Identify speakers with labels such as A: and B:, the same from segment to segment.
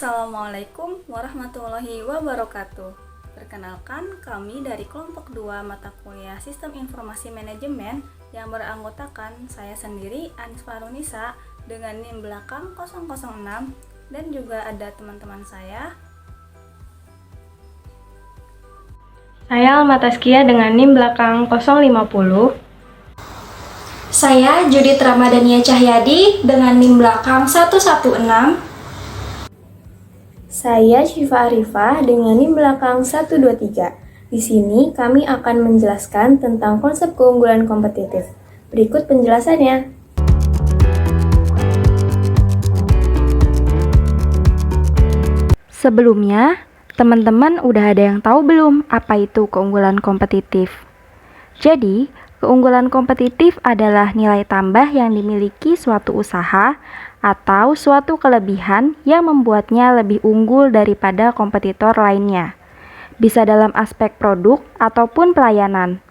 A: Assalamualaikum warahmatullahi wabarakatuh. Perkenalkan, kami dari kelompok 2 mata kuliah Sistem Informasi Manajemen yang beranggotakan saya sendiri, Anis Farunisa, dengan NIM belakang 006, dan juga ada teman-teman saya.
B: Saya Alma Taskia dengan NIM belakang 050.
C: Saya Judith Ramadhania Cahyadi dengan NIM belakang 116.
D: Saya Syifa Arifah dengan NIM belakang 123. Di sini kami akan menjelaskan tentang konsep keunggulan kompetitif. Berikut penjelasannya.
B: Sebelumnya, teman-teman udah ada yang tahu belum apa itu keunggulan kompetitif? Jadi, keunggulan kompetitif adalah nilai tambah yang dimiliki suatu usaha atau suatu kelebihan yang membuatnya lebih unggul daripada kompetitor lainnya. Bisa dalam aspek produk ataupun pelayanan.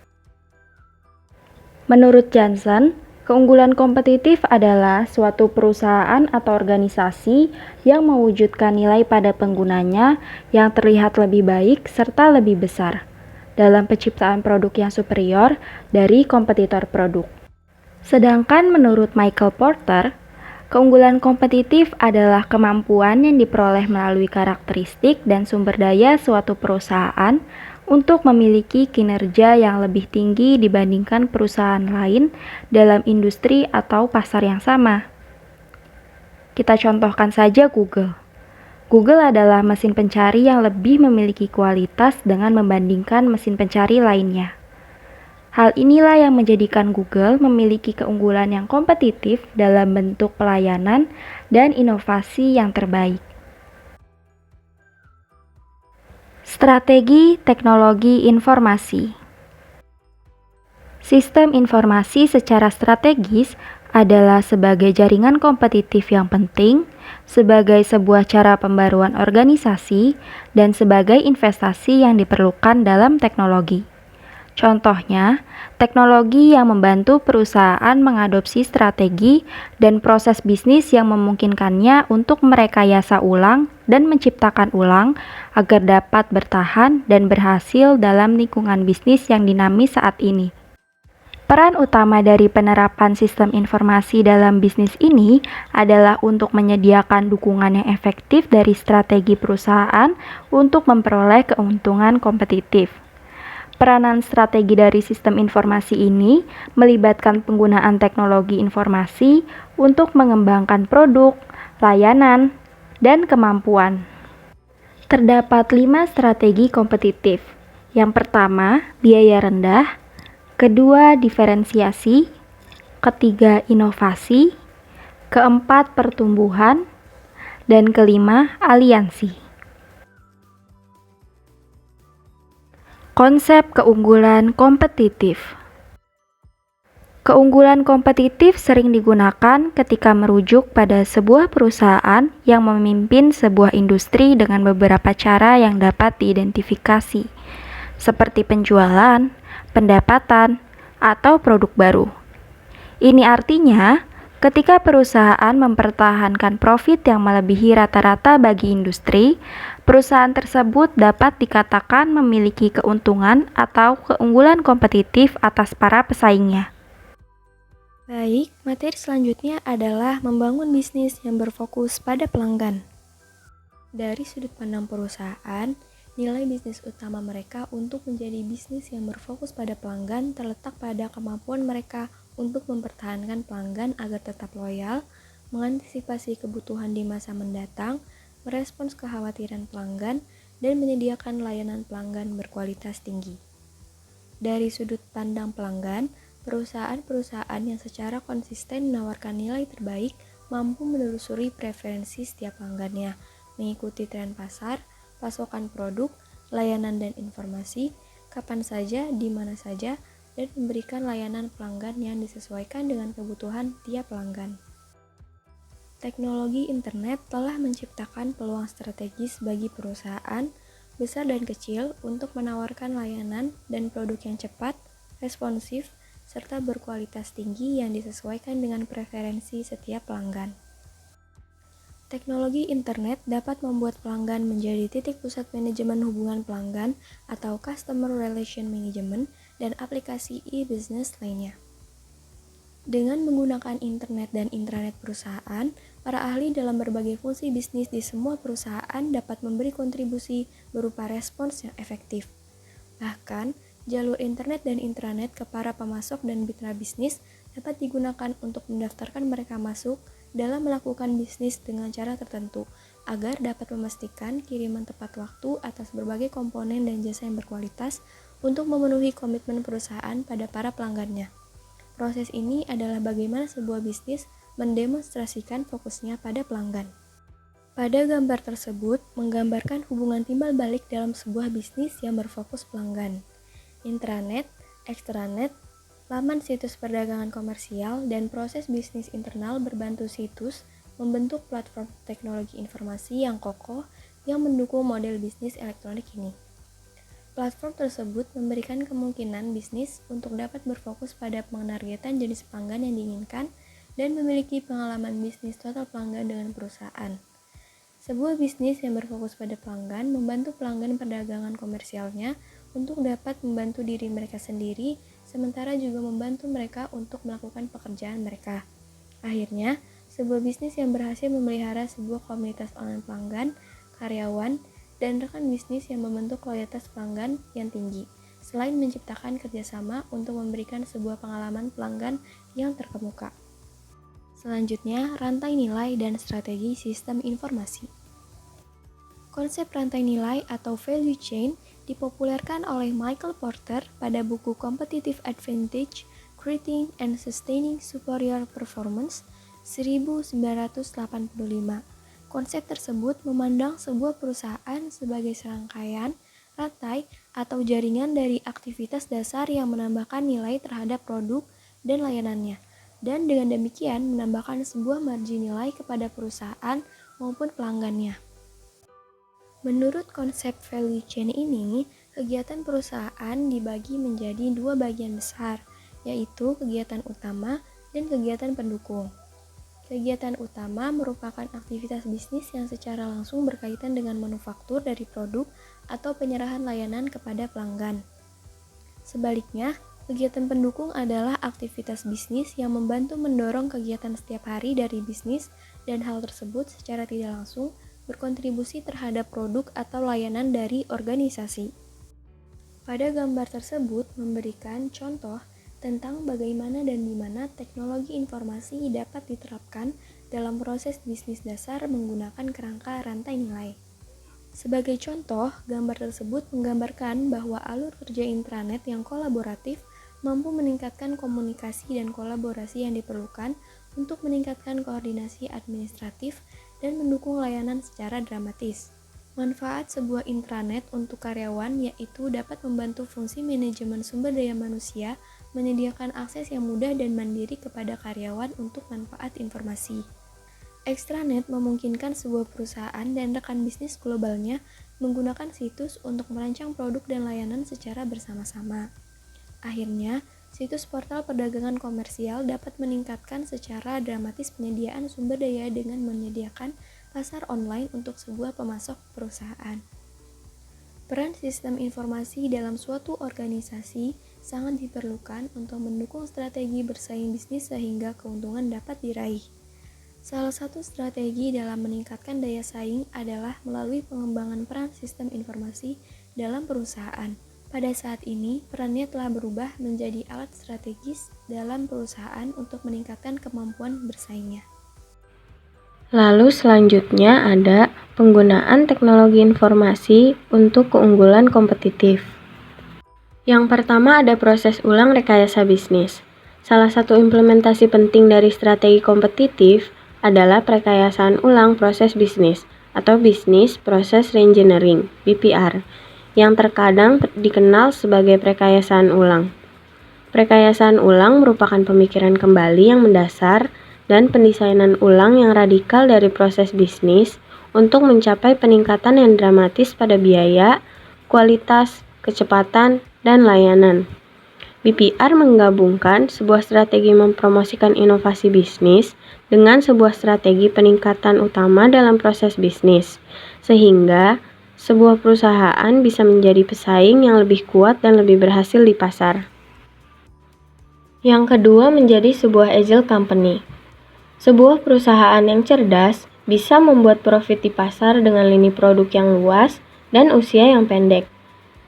B: Menurut Johnson, keunggulan kompetitif adalah suatu perusahaan atau organisasi yang mewujudkan nilai pada penggunanya yang terlihat lebih baik serta lebih besar dalam penciptaan produk yang superior dari kompetitor produk. Sedangkan menurut Michael Porter, keunggulan kompetitif adalah kemampuan yang diperoleh melalui karakteristik dan sumber daya suatu perusahaan untuk memiliki kinerja yang lebih tinggi dibandingkan perusahaan lain dalam industri atau pasar yang sama. Kita contohkan saja Google. Google adalah mesin pencari yang lebih memiliki kualitas dengan membandingkan mesin pencari lainnya. Hal inilah yang menjadikan Google memiliki keunggulan yang kompetitif dalam bentuk pelayanan dan inovasi yang terbaik. Strategi teknologi informasi. Sistem informasi secara strategis adalah sebagai jaringan kompetitif yang penting, sebagai sebuah cara pembaruan organisasi, dan sebagai investasi yang diperlukan dalam teknologi. Contohnya, teknologi yang membantu perusahaan mengadopsi strategi dan proses bisnis yang memungkinkannya untuk merekayasa ulang dan menciptakan ulang agar dapat bertahan dan berhasil dalam lingkungan bisnis yang dinamis saat ini. Peran utama dari penerapan sistem informasi dalam bisnis ini adalah untuk menyediakan dukungan yang efektif dari strategi perusahaan untuk memperoleh keuntungan kompetitif. Peranan strategi dari sistem informasi ini melibatkan penggunaan teknologi informasi untuk mengembangkan produk, layanan, dan kemampuan. Terdapat 5 strategi kompetitif. Yang pertama, biaya rendah. Kedua, diferensiasi. Ketiga, inovasi. Keempat, pertumbuhan. Dan kelima, aliansi. Konsep keunggulan kompetitif. Keunggulan kompetitif sering digunakan ketika merujuk pada sebuah perusahaan yang memimpin sebuah industri dengan beberapa cara yang dapat diidentifikasi, seperti penjualan, pendapatan, atau produk baru. Ini artinya, ketika perusahaan mempertahankan profit yang melebihi rata-rata bagi industri, perusahaan tersebut dapat dikatakan memiliki keuntungan atau keunggulan kompetitif atas para pesaingnya.
D: Baik, materi selanjutnya adalah membangun bisnis yang berfokus pada pelanggan. Dari sudut pandang perusahaan, nilai bisnis utama mereka untuk menjadi bisnis yang berfokus pada pelanggan terletak pada kemampuan mereka untuk mempertahankan pelanggan agar tetap loyal, mengantisipasi kebutuhan di masa mendatang, merespons kekhawatiran pelanggan, dan menyediakan layanan pelanggan berkualitas tinggi. Dari sudut pandang pelanggan, perusahaan-perusahaan yang secara konsisten menawarkan nilai terbaik mampu menelusuri preferensi setiap pelanggannya, mengikuti tren pasar, pasokan produk, layanan dan informasi, kapan saja, di mana saja, dan memberikan layanan pelanggan yang disesuaikan dengan kebutuhan tiap pelanggan. Teknologi internet telah menciptakan peluang strategis bagi perusahaan, besar dan kecil, untuk menawarkan layanan dan produk yang cepat, responsif, serta berkualitas tinggi yang disesuaikan dengan preferensi setiap pelanggan. Teknologi internet dapat membuat pelanggan menjadi titik pusat manajemen hubungan pelanggan atau Customer Relation Management dan aplikasi e-business lainnya. Dengan menggunakan internet dan intranet perusahaan, para ahli dalam berbagai fungsi bisnis di semua perusahaan dapat memberi kontribusi berupa respons yang efektif. Bahkan, jalur internet dan intranet ke para pemasok dan mitra bisnis dapat digunakan untuk mendaftarkan mereka masuk dalam melakukan bisnis dengan cara tertentu, agar dapat memastikan kiriman tepat waktu atas berbagai komponen dan jasa yang berkualitas untuk memenuhi komitmen perusahaan pada para pelanggannya. Proses ini adalah bagaimana sebuah bisnis mendemonstrasikan fokusnya pada pelanggan. Pada gambar tersebut menggambarkan hubungan timbal balik dalam sebuah bisnis yang berfokus pelanggan. Intranet, ekstranet, laman situs perdagangan komersial, dan proses bisnis internal berbantu situs membentuk platform teknologi informasi yang kokoh yang mendukung model bisnis elektronik ini. Platform tersebut memberikan kemungkinan bisnis untuk dapat berfokus pada penargetan jenis pelanggan yang diinginkan dan memiliki pengalaman bisnis total pelanggan dengan perusahaan. Sebuah bisnis yang berfokus pada pelanggan membantu pelanggan perdagangan komersialnya untuk dapat membantu diri mereka sendiri, sementara juga membantu mereka untuk melakukan pekerjaan mereka. Akhirnya, sebuah bisnis yang berhasil memelihara sebuah komunitas online pelanggan, karyawan, dan rekan bisnis yang membentuk loyalitas pelanggan yang tinggi, selain menciptakan kerjasama untuk memberikan sebuah pengalaman pelanggan yang terkemuka. Selanjutnya, rantai nilai dan strategi sistem informasi. Konsep rantai nilai atau value chain dipopulerkan oleh Michael Porter pada buku Competitive Advantage, Creating and Sustaining Superior Performance 1985. Konsep tersebut memandang sebuah perusahaan sebagai serangkaian, rantai, atau jaringan dari aktivitas dasar yang menambahkan nilai terhadap produk dan layanannya, dan dengan demikian menambahkan sebuah margin nilai kepada perusahaan maupun pelanggannya. Menurut konsep value chain ini, kegiatan perusahaan dibagi menjadi dua bagian besar, yaitu kegiatan utama dan kegiatan pendukung. Kegiatan utama merupakan aktivitas bisnis yang secara langsung berkaitan dengan manufaktur dari produk atau penyerahan layanan kepada pelanggan. Sebaliknya, kegiatan pendukung adalah aktivitas bisnis yang membantu mendorong kegiatan setiap hari dari bisnis, dan hal tersebut secara tidak langsung berkontribusi terhadap produk atau layanan dari organisasi. Pada gambar tersebut memberikan contoh tentang bagaimana dan di mana teknologi informasi dapat diterapkan dalam proses bisnis dasar menggunakan kerangka rantai nilai. Sebagai contoh, gambar tersebut menggambarkan bahwa alur kerja intranet yang kolaboratif mampu meningkatkan komunikasi dan kolaborasi yang diperlukan untuk meningkatkan koordinasi administratif dan mendukung layanan secara dramatis. Manfaat sebuah intranet untuk karyawan yaitu dapat membantu fungsi manajemen sumber daya manusia, menyediakan akses yang mudah dan mandiri kepada karyawan untuk manfaat informasi. Extranet memungkinkan sebuah perusahaan dan rekan bisnis globalnya menggunakan situs untuk merancang produk dan layanan secara bersama-sama. Akhirnya, situs portal perdagangan komersial dapat meningkatkan secara dramatis penyediaan sumber daya dengan menyediakan pasar online untuk sebuah pemasok perusahaan. Peran sistem informasi dalam suatu organisasi sangat diperlukan untuk mendukung strategi bersaing bisnis sehingga keuntungan dapat diraih. Salah satu strategi dalam meningkatkan daya saing adalah melalui pengembangan peran sistem informasi dalam perusahaan. Pada saat ini, perannya telah berubah menjadi alat strategis dalam perusahaan untuk meningkatkan kemampuan bersaingnya.
B: Lalu selanjutnya ada penggunaan teknologi informasi untuk keunggulan kompetitif. Yang pertama ada proses ulang rekayasa bisnis. Salah satu implementasi penting dari strategi kompetitif adalah perekayasaan ulang proses bisnis atau Business Process Reengineering (BPR), yang terkadang dikenal sebagai perekayasaan ulang. Perekayasaan ulang merupakan pemikiran kembali yang mendasar dan pendesainan ulang yang radikal dari proses bisnis untuk mencapai peningkatan yang dramatis pada biaya, kualitas, kecepatan, dan layanan.
E: BPR menggabungkan sebuah strategi mempromosikan inovasi bisnis dengan sebuah strategi peningkatan utama dalam proses bisnis, sehingga sebuah perusahaan bisa menjadi pesaing yang lebih kuat dan lebih berhasil di pasar. Yang kedua, menjadi sebuah agile company. Sebuah perusahaan yang cerdas bisa membuat profit di pasar dengan lini produk yang luas dan usia yang pendek,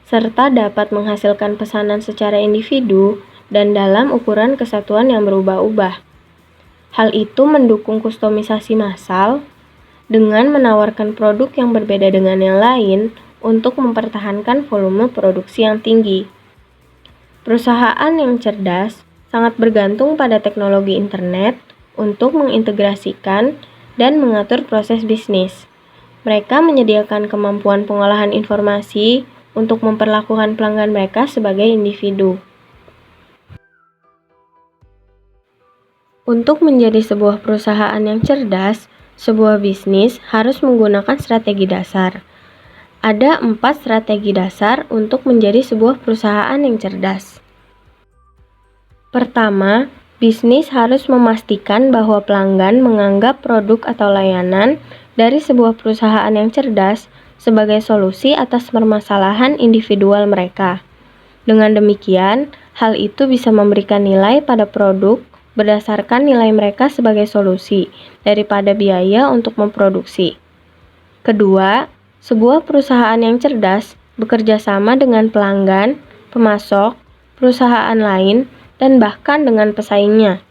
E: serta dapat menghasilkan pesanan secara individu dan dalam ukuran kesatuan yang berubah-ubah. Hal itu mendukung kustomisasi massal dengan menawarkan produk yang berbeda dengan yang lain untuk mempertahankan volume produksi yang tinggi. Perusahaan yang cerdas sangat bergantung pada teknologi internet untuk mengintegrasikan dan mengatur proses bisnis. Mereka menyediakan kemampuan pengolahan informasi untuk memperlakukan pelanggan mereka sebagai individu. Untuk menjadi sebuah perusahaan yang cerdas, sebuah bisnis harus menggunakan strategi dasar. Ada 4 strategi dasar untuk menjadi sebuah perusahaan yang cerdas. Pertama, bisnis harus memastikan bahwa pelanggan menganggap produk atau layanan dari sebuah perusahaan yang cerdas sebagai solusi atas permasalahan individual mereka. Dengan demikian, hal itu bisa memberikan nilai pada produk berdasarkan nilai mereka sebagai solusi daripada biaya untuk memproduksi. Kedua, sebuah perusahaan yang cerdas bekerja sama dengan pelanggan, pemasok, perusahaan lain, dan bahkan dengan pesaingnya.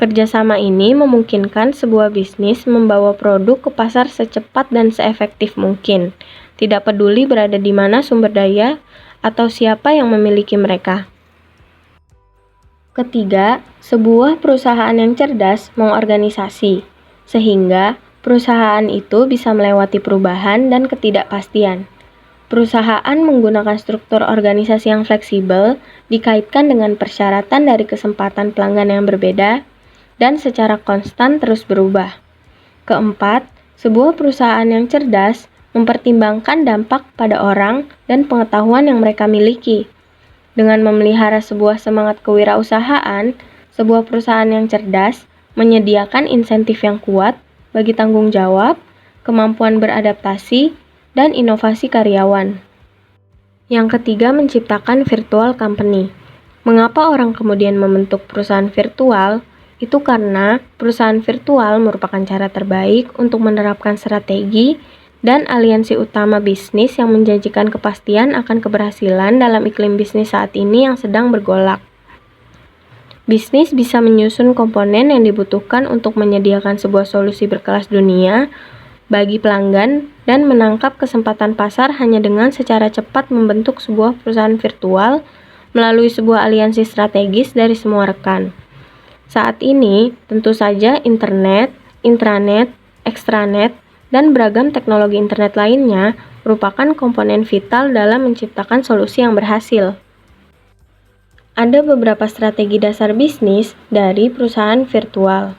E: Kerjasama ini memungkinkan sebuah bisnis membawa produk ke pasar secepat dan seefektif mungkin, tidak peduli berada di mana sumber daya atau siapa yang memiliki mereka. Ketiga, sebuah perusahaan yang cerdas mengorganisasi, sehingga perusahaan itu bisa melewati perubahan dan ketidakpastian. Perusahaan menggunakan struktur organisasi yang fleksibel dikaitkan dengan persyaratan dari kesempatan pelanggan yang berbeda dan secara konstan terus berubah. Keempat, sebuah perusahaan yang cerdas mempertimbangkan dampak pada orang dan pengetahuan yang mereka miliki. Dengan memelihara sebuah semangat kewirausahaan, sebuah perusahaan yang cerdas menyediakan insentif yang kuat bagi tanggung jawab, kemampuan beradaptasi, dan inovasi karyawan. Yang ketiga, menciptakan virtual company. Mengapa orang kemudian membentuk perusahaan virtual? Itu karena perusahaan virtual merupakan cara terbaik untuk menerapkan strategi dan aliansi utama bisnis yang menjanjikan kepastian akan keberhasilan dalam iklim bisnis saat ini yang sedang bergolak. Bisnis bisa menyusun komponen yang dibutuhkan untuk menyediakan sebuah solusi berkelas dunia bagi pelanggan dan menangkap kesempatan pasar hanya dengan secara cepat membentuk sebuah perusahaan virtual melalui sebuah aliansi strategis dari semua rekan. Saat ini, tentu saja internet, intranet, extranet, dan beragam teknologi internet lainnya merupakan komponen vital dalam menciptakan solusi yang berhasil. Ada beberapa strategi dasar bisnis dari perusahaan virtual.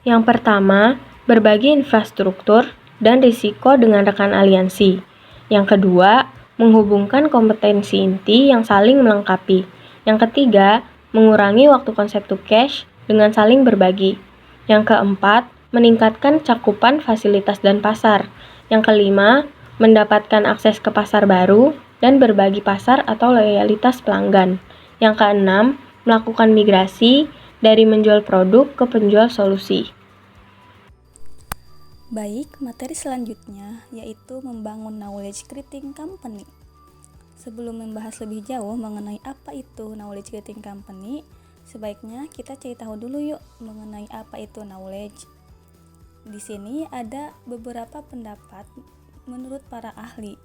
E: Yang pertama, berbagi infrastruktur dan risiko dengan rekan aliansi. Yang kedua, menghubungkan kompetensi inti yang saling melengkapi. Yang ketiga, mengurangi waktu konsep to cash dengan saling berbagi. Yang keempat, meningkatkan cakupan fasilitas dan pasar. Yang kelima, mendapatkan akses ke pasar baru dan berbagi pasar atau loyalitas pelanggan. Yang keenam, melakukan migrasi dari menjual produk ke penjual solusi.
A: Baik, materi selanjutnya yaitu membangun knowledge creating company. Sebelum membahas lebih jauh mengenai apa itu knowledge creating company, sebaiknya kita cari tahu dulu yuk mengenai apa itu knowledge. Di sini ada beberapa pendapat menurut para ahli,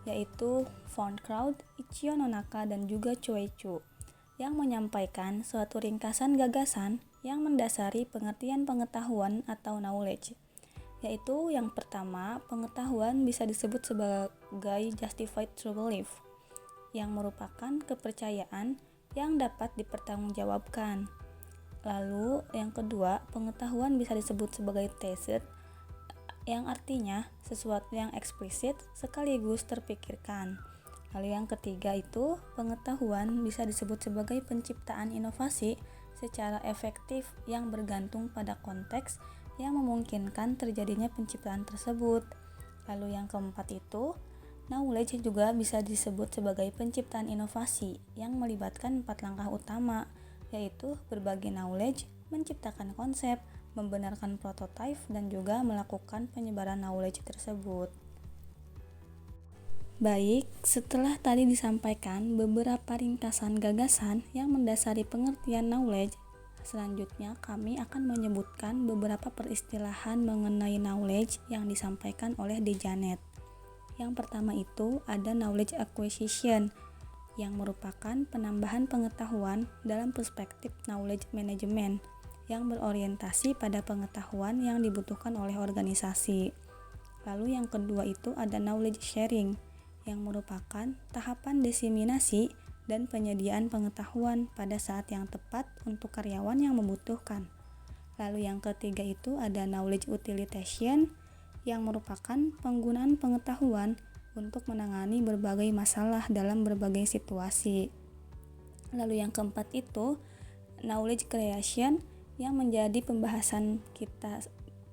A: yaitu Von Kraut, Ichio Nonaka, dan juga Choi Chu, yang menyampaikan suatu ringkasan gagasan yang mendasari pengertian pengetahuan atau knowledge. Yaitu yang pertama, pengetahuan bisa disebut sebagai justified true belief, yang merupakan kepercayaan yang dapat dipertanggungjawabkan. Lalu yang kedua, pengetahuan bisa disebut sebagai tacit, yang artinya sesuatu yang eksplisit sekaligus terpikirkan. Lalu yang ketiga itu, pengetahuan bisa disebut sebagai penciptaan inovasi secara efektif yang bergantung pada konteks yang memungkinkan terjadinya penciptaan tersebut. Lalu yang keempat itu, knowledge juga bisa disebut sebagai penciptaan inovasi yang melibatkan 4 langkah utama, yaitu berbagi knowledge, menciptakan konsep, membenarkan prototipe, dan juga melakukan penyebaran knowledge tersebut. Baik, setelah tadi disampaikan beberapa ringkasan gagasan yang mendasari pengertian knowledge, selanjutnya kami akan menyebutkan beberapa peristilahan mengenai knowledge yang disampaikan oleh Dejanet. Yang pertama itu ada knowledge acquisition, yang merupakan penambahan pengetahuan dalam perspektif knowledge management yang berorientasi pada pengetahuan yang dibutuhkan oleh organisasi. Lalu yang kedua itu ada knowledge sharing, yang merupakan tahapan diseminasi dan penyediaan pengetahuan pada saat yang tepat untuk karyawan yang membutuhkan. Lalu yang ketiga itu ada knowledge utilization, yang merupakan penggunaan pengetahuan untuk menangani berbagai masalah dalam berbagai situasi. Lalu yang keempat itu knowledge creation, yang menjadi pembahasan kita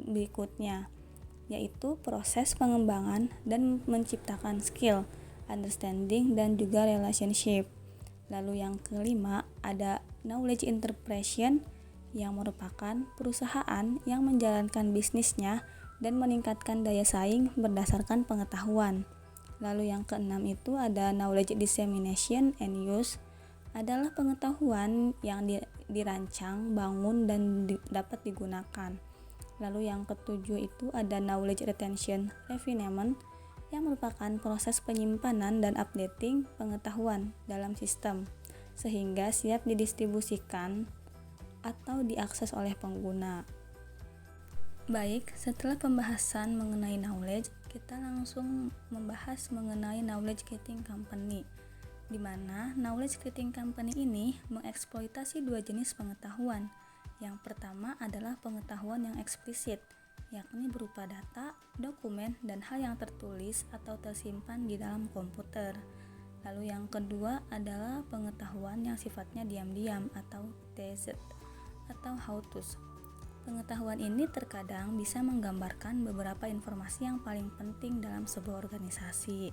A: berikutnya, yaitu proses pengembangan dan menciptakan skill, understanding, dan juga relationship. Lalu yang kelima ada knowledge interpretation, yang merupakan perusahaan yang menjalankan bisnisnya dan meningkatkan daya saing berdasarkan pengetahuan. Lalu yang keenam itu ada knowledge dissemination and use, adalah pengetahuan yang dirancang, bangun, dan dapat digunakan. Lalu yang ketujuh itu ada knowledge retention refinement, yang merupakan proses penyimpanan dan updating pengetahuan dalam sistem sehingga siap didistribusikan atau diakses oleh pengguna. Baik, setelah pembahasan mengenai knowledge, kita langsung membahas mengenai knowledge creating company, di mana knowledge creating company ini mengeksploitasi dua jenis pengetahuan. Yang pertama adalah pengetahuan yang eksplisit, yakni berupa data, dokumen, dan hal yang tertulis atau tersimpan di dalam komputer. Lalu yang kedua adalah pengetahuan yang sifatnya diam-diam atau tacit atau how-tos. Pengetahuan ini terkadang bisa menggambarkan beberapa informasi yang paling penting dalam sebuah organisasi.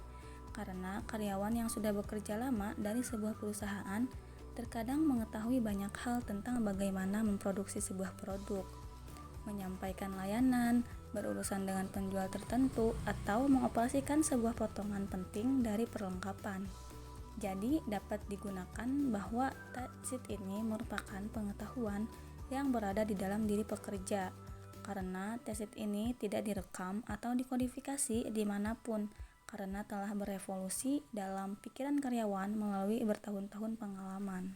A: Karena karyawan yang sudah bekerja lama dari sebuah perusahaan terkadang mengetahui banyak hal tentang bagaimana memproduksi sebuah produk, menyampaikan layanan, berurusan dengan penjual tertentu, atau mengoperasikan sebuah potongan penting dari perlengkapan. Jadi dapat digunakan bahwa tacit ini merupakan pengetahuan yang berada di dalam diri pekerja, karena tacit ini tidak direkam atau dikodifikasi dimanapun, karena telah berevolusi dalam pikiran karyawan melalui bertahun-tahun pengalaman.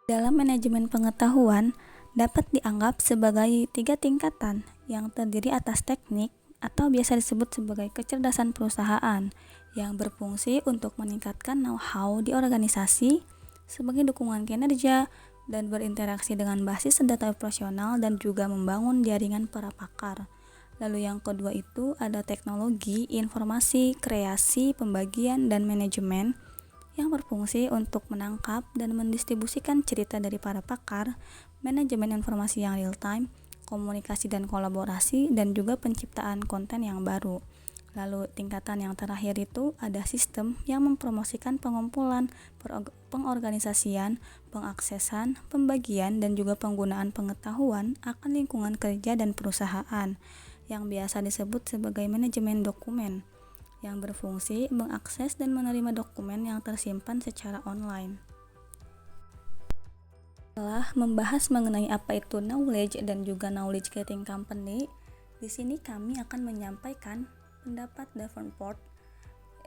A: Dalam manajemen pengetahuan, dapat dianggap sebagai 3 tingkatan yang terdiri atas teknik atau biasa disebut sebagai kecerdasan perusahaan yang berfungsi untuk meningkatkan know-how di organisasi sebagai dukungan kinerja dan berinteraksi dengan basis data operasional dan juga membangun jaringan para pakar. Lalu yang kedua itu ada teknologi, informasi, kreasi, pembagian, dan manajemen yang berfungsi untuk menangkap dan mendistribusikan cerita dari para pakar, manajemen informasi yang real time, komunikasi dan kolaborasi, dan juga penciptaan konten yang baru. Lalu tingkatan yang terakhir itu ada sistem yang mempromosikan pengumpulan, pengorganisasian, pengaksesan, pembagian, dan juga penggunaan pengetahuan akan lingkungan kerja dan perusahaan yang biasa disebut sebagai manajemen dokumen yang berfungsi mengakses dan menerima dokumen yang tersimpan secara online. Setelah membahas mengenai apa itu knowledge dan juga knowledge creating company, di sini kami akan menyampaikan pendapat Davenport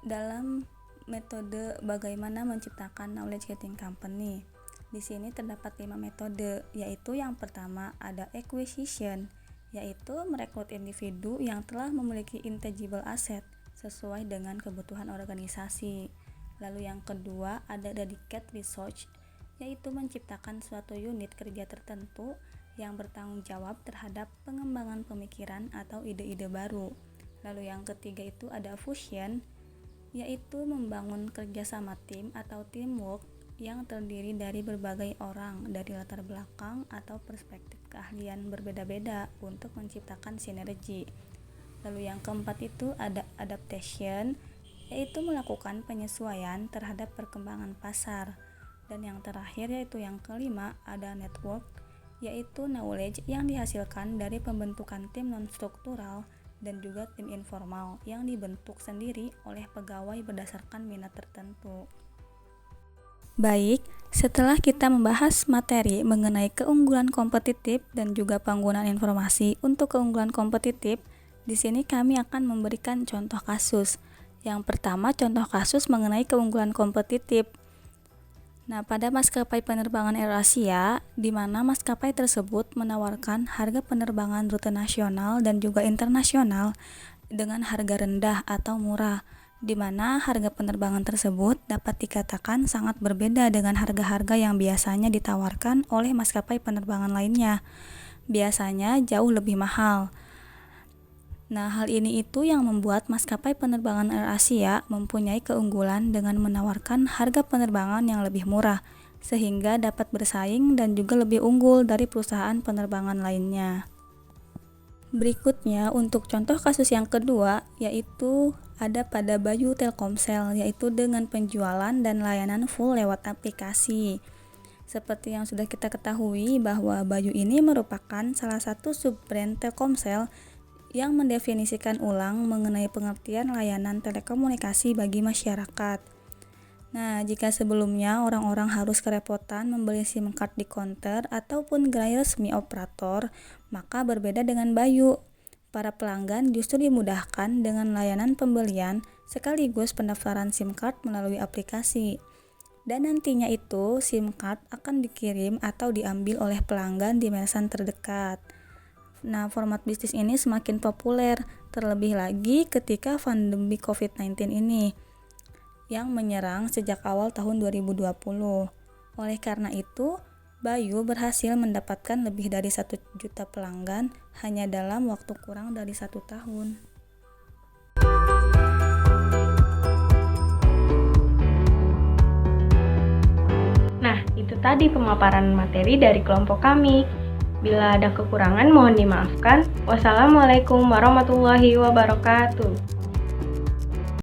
A: dalam metode bagaimana menciptakan knowledge creating company. Di sini terdapat 5 metode, yaitu yang pertama ada acquisition, yaitu merekrut individu yang telah memiliki intangible asset sesuai dengan kebutuhan organisasi. Lalu yang kedua ada dedicated research, yaitu menciptakan suatu unit kerja tertentu yang bertanggung jawab terhadap pengembangan pemikiran atau ide-ide baru. Lalu yang ketiga itu ada fusion, yaitu membangun kerjasama tim atau teamwork yang terdiri dari berbagai orang dari latar belakang atau perspektif keahlian berbeda-beda untuk menciptakan sinergi. Lalu yang keempat itu ada adaptation, yaitu melakukan penyesuaian terhadap perkembangan pasar. Dan yang terakhir yaitu yang kelima ada network, yaitu knowledge yang dihasilkan dari pembentukan tim non-struktural dan juga tim informal yang dibentuk sendiri oleh pegawai berdasarkan minat tertentu. Baik, setelah kita membahas materi mengenai keunggulan kompetitif dan juga penggunaan informasi untuk keunggulan kompetitif, di sini kami akan memberikan contoh kasus. Yang pertama, contoh kasus mengenai keunggulan kompetitif. Nah, pada maskapai penerbangan AirAsia, di mana maskapai tersebut menawarkan harga penerbangan rute nasional dan juga internasional dengan harga rendah atau murah, di mana harga penerbangan tersebut dapat dikatakan sangat berbeda dengan harga-harga yang biasanya ditawarkan oleh maskapai penerbangan lainnya. Biasanya jauh lebih mahal. Nah, hal ini itu yang membuat maskapai penerbangan AirAsia mempunyai keunggulan dengan menawarkan harga penerbangan yang lebih murah, sehingga dapat bersaing dan juga lebih unggul dari perusahaan penerbangan lainnya. Berikutnya, untuk contoh kasus yang kedua, yaitu ada pada Bayu Telkomsel, yaitu dengan penjualan dan layanan full lewat aplikasi. Seperti yang sudah kita ketahui bahwa Bayu ini merupakan salah satu sub-brand Telkomsel yang mendefinisikan ulang mengenai pengertian layanan telekomunikasi bagi masyarakat. Nah, jika sebelumnya orang-orang harus kerepotan membeli SIM card di counter ataupun gerai resmi operator, maka berbeda dengan Bayu. Para pelanggan justru dimudahkan dengan layanan pembelian sekaligus pendaftaran SIM card melalui aplikasi. Dan nantinya itu SIM card akan dikirim atau diambil oleh pelanggan di mesan terdekat. Nah, format bisnis ini semakin populer, terlebih lagi ketika pandemi COVID-19 ini yang menyerang sejak awal tahun 2020. Oleh karena itu, Bayu berhasil mendapatkan lebih dari 1 juta pelanggan hanya dalam waktu kurang dari 1 tahun.
E: Nah, itu tadi pemaparan materi dari kelompok kami. Bila ada kekurangan mohon dimaafkan. Wassalamualaikum warahmatullahi wabarakatuh.